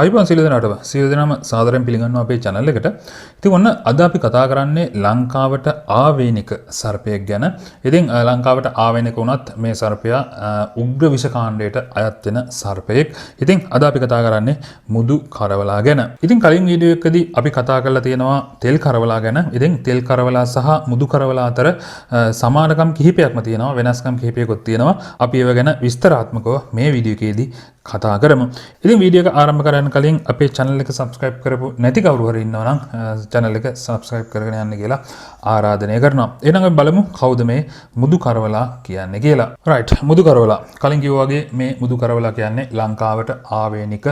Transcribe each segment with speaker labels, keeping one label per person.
Speaker 1: ආයිබන් සියලු දෙනාම සාදරයෙන් පිළිගන්නවා අපේ channel එකට. ඉතින් ඔන්න අද අපි කතා කරන්නේ ලංකාවට ආවේනික සර්පයෙක් ගැන. ඉතින් ලංකාවට ආවේනික වුණත් මේ සර්පයා උග්‍ර විෂ කාණ්ඩයට අයත් වෙන සර්පයෙක්. ඉතින් අද අපි කතා කරන්නේ මුදු කරවලා ගැන. ඉතින් කලින් වීඩියෝ එකකදී අපි කතා කරලා තියෙනවා තෙල් කරවලා ගැන. ඉතින් තෙල් කරවලා සහ මුදු කරවලා අතර සමානකම් කිහිපයක්ම තියෙනවා, වෙනස්කම් කිහිපයකුත් තියෙනවා. අපි ඒව ගැන විස්තරාත්මකව මේ වීඩියෝ එකේදී කතා කරමු. ඉතින් වීඩියෝ එක ආරම්භ කරන්න කලින් අපේ channel එක subscribe කරපු නැති කවුරු හරි ඉන්නවා නම් channel එක subscribe කරගෙන යන්න කියලා ආරාධනය කරනවා. එහෙනම් අපි බලමු කවුද මේ මුදු කරවලා කියන්නේ කියලා. right, මුදු කරවලා. කලින් කිව්වා වගේ මේ මුදු කරවලා කියන්නේ ලංකාවට ආවේනික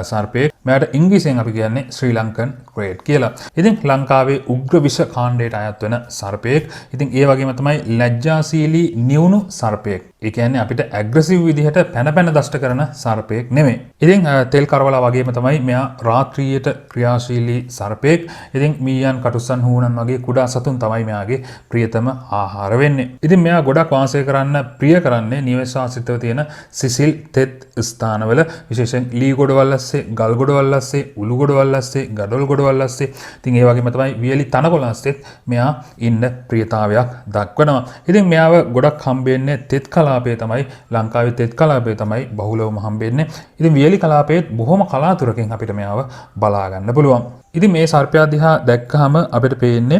Speaker 1: සර්පයෙක්. මෙයාට ඉංග්‍රීසියෙන් අපි කියන්නේ ශ්‍රී ලංකන් ක්‍රේට් කියලා. ඉතින් ලංකාවේ උග්‍ර විෂ කාණ්ඩයට අයත් වෙන සර්පයෙක්. ඉතින් ඒ වගේම තමයි ලැජ්ජාශීලී නිවුණු සර්පයෙක්. ඒ කියන්නේ අපිට ඇග්‍රසිව් විදිහට පැන දෂ්ට කරන සර්පයෙක් නෙමෙයි. ඉතින් තෙල් කරවලා වගේම තමයි මෙයා රාත්‍රියට ක්‍රියාශීලී සර්පයෙක්. ඉතින් මීයන් කටුස්සන් හූනන් වගේ කුඩා සතුන් තමයි මෙයාගේ ප්‍රියතම ආහාර වෙන්නේ. ඉතින් මෙයා ගොඩක් වාසය කරන්න ප්‍රිය කරන්නේ නිවෙස් ආශ්‍රිතව තියෙන සිසිල් තෙත් ස්ථානවල, විශේෂයෙන් ලී ගොඩවල් ඇස්සේ, ගල් ගොඩවල් ඇස්සේ, උළු ගොඩවල් ඇස්සේ, ගඩොල් ගොඩවල් ඇස්සේ. ඉතින් ඒ වගේම තමයි වියලි තනකොළ ඇස්සේ මෙයා ඉන්න ප්‍රියතාවයක් දක්වනවා. ඉතින් මෙයාව ගොඩක් හම්බෙන්නේ තෙත් කලාපයේ තමයි, ලංකාවේ තෙත් කලාපයේ තමයි බහුලවම හම්බෙන්නේ. ඉතින් වියලි කලාපයේ බොහොම කලාතුරකින් අපිට මෙයාව බලා ගන්න පුළුවන්. ඉතින් මේ සර්පයා දිහා දැක්කහම අපිට පේන්නේ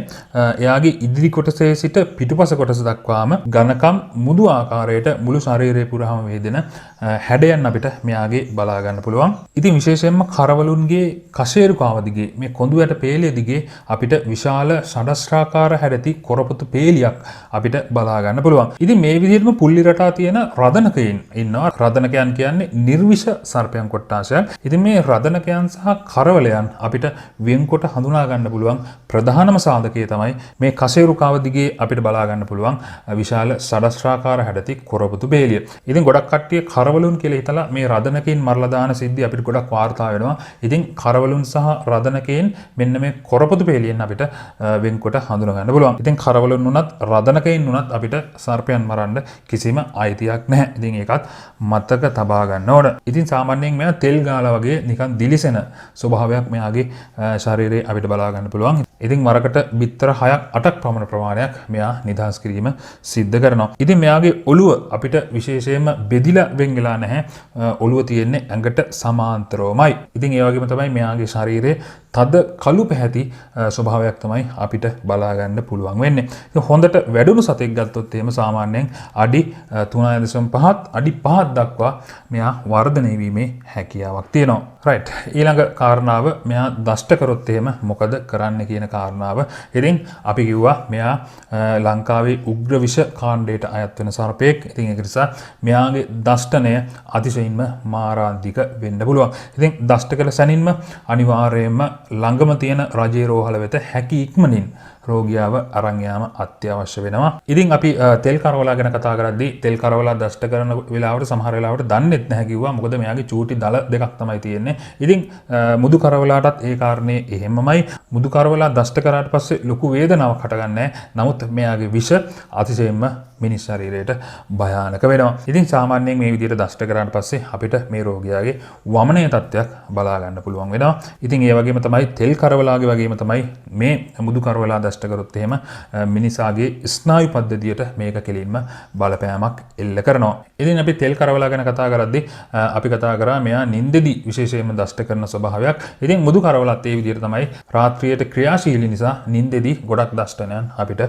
Speaker 1: එයාගේ ඉදිරි කොටසේ සිට පිටුපස කොටස දක්වාම ඝනකම් මුදු ආකාරයට මුළු ශරීරය පුරාම වේදෙන හැඩයන් අපිට මෙයාගේ බලා ගන්න පුළුවන්. ඉතින් විශේෂයෙන්ම කරවලුන්ගේ කශේරුකාව දිගේ මේ කොඳුයට පේලිය දිගේ අපිට විශාල ෂඩස්ත්‍රාකාර හැඩති කොරපොතු පේලියක් අපිට බලා ගන්න පුළුවන්. ඉතින් මේ විදිහටම පුල්ලි රටා තියෙන රදනකයන් ඉන්නවා. රදනකයන් කියන්නේ නිර්විෂ සර්පයන් කොට්ටාශයක්. ඉතින් මේ රදනකයන් සහ කරවලයන් අපිට වෙන්කොට හඳුනා ගන්න පුළුවන් ප්‍රධානම සාධකය තමයි මේ කශේරුකාව දිගේ අපිට බලා ගන්න පුළුවන් විශාල ෂඩස්ත්‍රාකාර හැඩති කොරපොතු බේලිය. ඉතින් ගොඩක් කට්ටිය කරවලුන් කියලා හිතලා මේ රදනකෙන් මරලා දාන සිද්ධි අපිට ගොඩක් වාර්තා වෙනවා. ඉතින් කරවලුන් සහ රදනකෙන් මෙන්න මේ කොරපොතු බේලියෙන් අපිට වෙන්කොට හඳුනා ගන්න පුළුවන්. ඉතින් කරවලුන් උනත් රදනකෙන් උනත් අපිට සර්පයන් මරන්න කිසිම අයිතියක් නැහැ. ඉතින් ඒකත් මතක තබා ගන්න ඕන. ඉතින් සාමාන්‍යයෙන් මෙයා තෙල් ගාලා වගේ නිකන් දිලිසෙන ස්වභාවයක් මෙයාගේ ශරීරයේ අපිට බලා ගන්න පුළුවන්. ඉතින් මරකට බිත්තර 6ක් 8ක් පමණ ප්‍රමාණයක් මෙයා නිදහස් කිරීම සිද්ධ කරනවා. ඉතින් මෙයාගේ ඔළුව අපිට විශේෂයෙන්ම බෙදිලා වෙන් වෙලා නැහැ. ඔළුව තියෙන්නේ ඇඟට සමාන්තරවමයි. ඉතින් ඒ වගේම තමයි මෙයාගේ ශරීරයේ තද කළු පැහැති ස්වභාවයක් තමයි අපිට බලා ගන්න පුළුවන් වෙන්නේ. ඉතින් හොඳට වැඩුණු සතෙක් ගත්තොත් එහෙම සාමාන්‍යයෙන් අඩි 3.5ත් අඩි 5ක් දක්වා මෙයා වර්ධනය වීමේ හැකියාවක් තියෙනවා. right, ඊළඟ කාරණාව මෙයා දෂ්ට කරොත් එහෙම මොකද කරන්න කියන කාරණාව. ඉතින් අපි කිව්වා මෙයා ලංකාවේ උග්‍ර විෂ කාණ්ඩයට අයත් වෙන සර්පයෙක්. ඉතින් ඒක නිසා මෙයාගේ දෂ්ටනය අතිශයින්ම මාරාන්තික වෙන්න පුළුවන්. ඉතින් දෂ්ට කළ සැනින්ම අනිවාර්යයෙන්ම ළඟම තියෙන රජයේ රෝහල වෙත හැකි ඉක්මනින් රෝගියාව අරන් යාම අත්‍යවශ්‍ය වෙනවා. ඉතින් අපි තෙල් කරවලා ගැන කතා කරද්දී තෙල් කරවලා දෂ්ට කරන වෙලාවට සමහර වෙලාවට දන්නෙත් නැහැ කිව්වා. මොකද මෙයාගේ චූටි දල දෙකක් තමයි තියෙන්නේ. ඉතින් මුදු කරවලාටත් ඒ කාරණේ එහෙමමයි. මුදු කරවලා දෂ්ට කරාට පස්සේ ලොකු වේදනාවක් හටගන්නේ නැහැ. නමුත් මෙයාගේ විෂ අතිශයින්ම මිනිස් ශරීරයට භයානක වෙනවා. ඉතින් සාමාන්‍යයෙන් මේ විදිහට දෂ්ට කරාට පස්සේ අපිට මේ රෝගියාගේ වමනය තත්ත්වයක් බලා ගන්න පුළුවන් වෙනවා. ඉතින් ඒ වගේම තමයි තෙල් කරවලාගේ වගේම තමයි මේ මුදු කරවලා දෂ්ට කරොත් එහෙම මිනිසාගේ ස්නායු පද්ධතියට මේක කෙලින්ම බලපෑමක් එල්ල කරනවා. ඉතින් අපි තෙල් කරවලා ගැන කතා කරද්දී අපි කතා කරා මෙයා නිින්දෙදි විශේෂයෙන්ම දෂ්ට කරන ස්වභාවයක්. ඉතින් මුදු කරවලත් ඒ විදිහට තමයි රාත්‍රියට ක්‍රියාශීලී නිසා නිින්දෙදි ගොඩක් දෂ්ටනයන් අපිට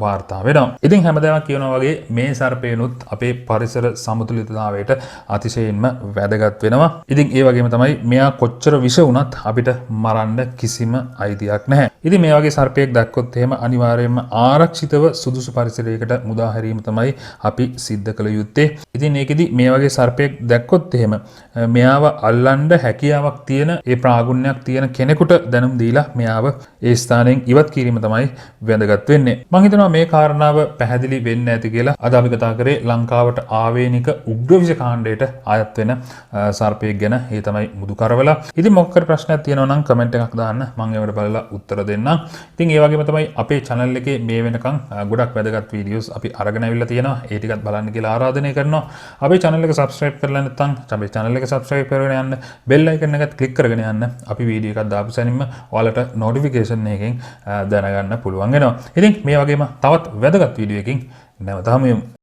Speaker 1: වාර්තා වෙනවා. ඉතින් හැමදාම කියනවා වගේ මේ සර්පේනුත් අපේ පරිසර සමතුලිතතාවයට අතිශයින්ම වැදගත් වෙනවා. ඉතින් ඒ වගේම තමයි මෙයා කොච්චර විෂ වුණත් අපිට මරන්න කිසිම අයිතියක් නැහැ. ඉතින් මේ වගේ සර්පයෙක් දැක්කොත් එහෙම අනිවාර්යයෙන්ම ආරක්ෂිතව සුදුසු පරිසරයකට මුදා හැරීම තමයි අපි සිද්ධ කළ යුත්තේ. ඉතින් ඒකෙදි මේ වගේ සර්පයෙක් දැක්කොත් එහෙම මෙයාව අල්ලන්න හැකියාවක් තියෙන, ඒ ප්‍රාගුණ්‍යයක් තියෙන කෙනෙකුට දැනුම් දීලා මෙයාව ඒ ස්ථානයෙන් ඉවත් කිරීම තමයි වැදගත් වෙන්නේ. මම හිතනවා මේ කාරණාව පැහැදිලි වෙන්න ඇති කියලා. අද අපි කතා කරේ ලංකාවට ආවේනික උග්‍ර විෂ කාණ්ඩයට අයත් වෙන සර්පයෙක් ගැන. ඒ තමයි මුදු කරවලා. ඉතින් මොකක් හරි ප්‍රශ්නයක් තියෙනවා නම් කමෙන්ට් එකක් දාන්න. මම ඒවට බලලා උත්තර දෙන්න. දෙන්නම්. ඉතින් ඒ වගේම තමයි අපේ channel එකේ මේ වෙනකන් ගොඩක් වැදගත් වීඩියෝස් අපි අරගෙන අවිල්ලා තියෙනවා. ඒ ටිකත් බලන්න කියලා ආරාධනය කරනවා. අපේ channel එක subscribe කරලා නැත්නම් අපේ channel එක subscribe කරගෙන යන්න, bell icon එකත් click කරගෙන යන්න. අපි වීඩියෝ එකක් දාපු සැනින්ම ඔයාලට notification එකකින් දැනගන්න පුළුවන් වෙනවා. ඉතින් මේ වගේම තවත් වැදගත් වීඩියෝ එකකින් නැවත හමු වෙමු.